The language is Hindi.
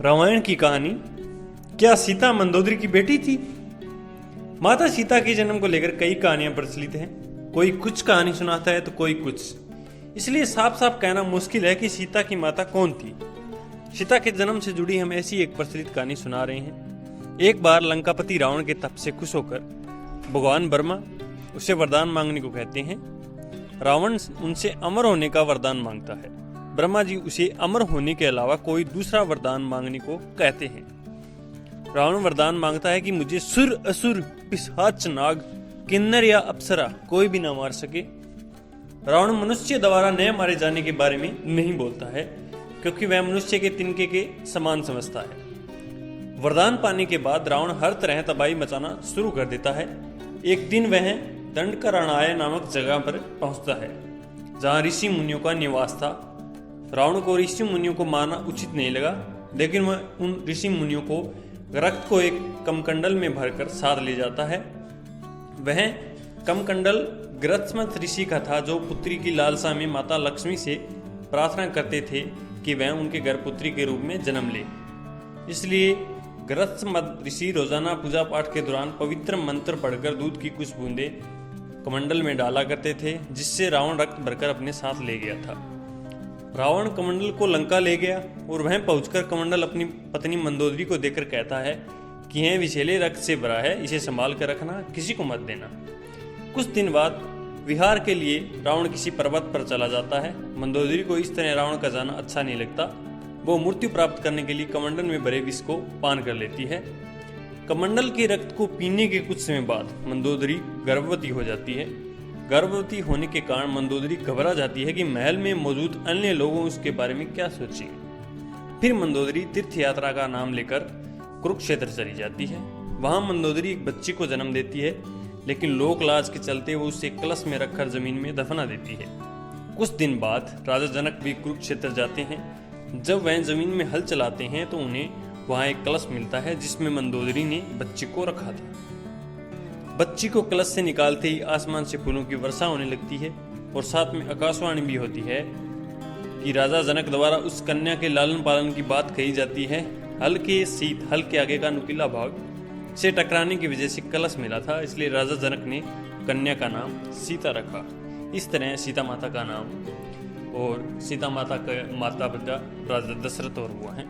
रामायण की कहानी। क्या सीता मंदोदरी की बेटी थी? माता सीता के जन्म को लेकर कई कहानियां प्रचलित हैं। कोई कुछ कहानी सुनाता है तो कोई कुछ। इसलिए साफ साफ कहना मुश्किल है कि सीता की माता कौन थी। सीता के जन्म से जुड़ी हम ऐसी एक प्रचलित कहानी सुना रहे हैं। एक बार लंकापति रावण के तप से खुश होकर भगवान ब्रह्मा उसे वरदान मांगने को कहते हैं। रावण उनसे अमर होने का वरदान मांगता है। ब्रह्मा जी उसे अमर होने के अलावा कोई दूसरा वरदान मांगने को कहते हैं। रावण वरदान मांगता है कि मुझे सुर, असुर, पिशाच, नाग, किन्नर या अप्सरा कोई भी ना मार सके। रावण मनुष्य द्वारा न मारे जाने के बारे में नहीं बोलता है, क्योंकि वह मनुष्य के तिनके के समान समझता है। वरदान पाने के बाद रावण हर तरह तबाही मचाना शुरू कर देता है। एक दिन वह दंडकारण्याय नामक जगह पर पहुंचता है, जहां ऋषि मुनियों का निवास था। रावण को ऋषि मुनियों को मारना उचित नहीं लगा, लेकिन वह उन ऋषि मुनियों को रक्त को एक कमकंडल में भरकर साथ ले जाता है। वह कमकंडल गृहस्थ ऋषि का था, जो पुत्री की लालसा में माता लक्ष्मी से प्रार्थना करते थे कि वह उनके घर पुत्री के रूप में जन्म ले। इसलिए गृहस्थ ऋषि रोजाना पूजा पाठ के दौरान पवित्र मंत्र पढ़कर दूध की कुछ बूंदे कमंडल में डाला करते थे, जिससे रावण रक्त भरकर अपने साथ ले गया था। रावण कमंडल को लंका ले गया और वह पहुंचकर कमंडल अपनी पत्नी मंदोदरी को देकर कहता है कि यह विषैले रक्त से भरा है, इसे संभाल कर रखना, किसी को मत देना। कुछ दिन बाद विहार के लिए रावण किसी पर्वत पर चला जाता है। मंदोदरी को इस तरह रावण का जाना अच्छा नहीं लगता। वो मृत्यु प्राप्त करने के लिए कमंडल में भरे विष को पान कर लेती है। कमंडल के रक्त को पीने के कुछ समय बाद मंदोदरी गर्भवती हो जाती है। गर्भवती होने के कारण मंदोदरी घबरा जाती है कि महल में मौजूद अन्य लोगों उसके बारे में क्या सोचेंगे। फिर मंदोदरी तीर्थ यात्रा का नाम लेकर कुरुक्षेत्र चली जाती है। वहां मंदोदरी एक बच्ची को जन्म देती है, लेकिन लोक लाज के चलते वो उसे कलश में रखकर जमीन में दफना देती है। कुछ दिन बाद राजा जनक भी कुरुक्षेत्र जाते हैं। जब वह जमीन में हल चलाते हैं तो उन्हें वहां एक कलश मिलता है, जिसमें मंदोदरी ने बच्ची को रखा था। बच्ची को कलश से निकालते ही आसमान से फूलों की वर्षा होने लगती है और साथ में आकाशवाणी भी होती है कि राजा जनक द्वारा उस कन्या के लालन पालन की बात कही जाती है। हल के आगे का नुकीला भाग से टकराने की वजह से कलश मिला था, इसलिए राजा जनक ने कन्या का नाम सीता रखा। इस तरह सीता माता का नाम और सीता माता का माता पिता राजा दशरथ और हुआ है।